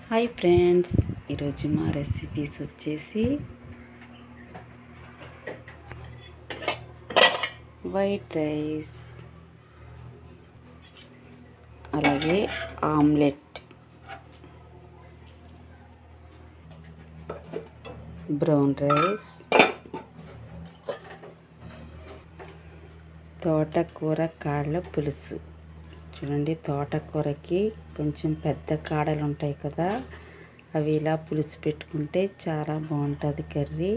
Hi friends, ఈరోజు మా recipes వచ్చేసి వైట్ రైస్, అలాగే ఆమ్లెట్, బ్రౌన్ రైస్, తోటకూర కాడల పులుసు. చూడండి, తోటకూరకి కొంచెం పెద్ద కాడలు ఉంటాయి కదా, అవి ఇలా పులుసు పెట్టుకుంటే చాలా బాగుంటుంది కర్రీ.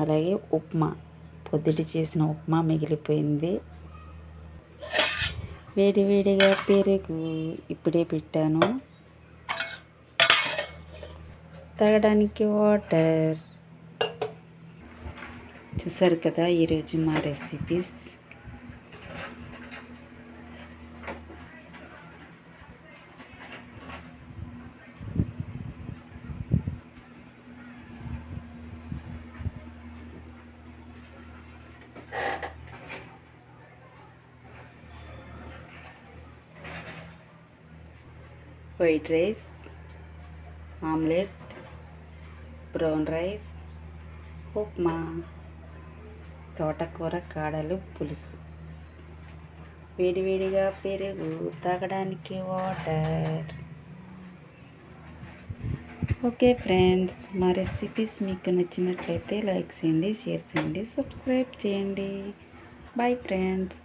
అలాగే ఉప్మా, పొద్దుటి చేసిన ఉప్మా మిగిలిపోయింది. వేడివేడిగా పెరుగు ఇప్పుడే పెట్టాను, తాగడానికి వాటర్. చూసారు కదా ఈరోజు మా recipes. White rice, omelette, brown rice, upma, తోటకూర కాడలు పులుసు, వేడివేడిగా పెరుగు, తాగడానికి వాటర్. ఓకే ఫ్రెండ్స్, మా రెసిపీస్ మీకు నచ్చినట్లయితే లైక్ చేయండి, షేర్ చేయండి, సబ్స్క్రైబ్ చేయండి. Bye friends.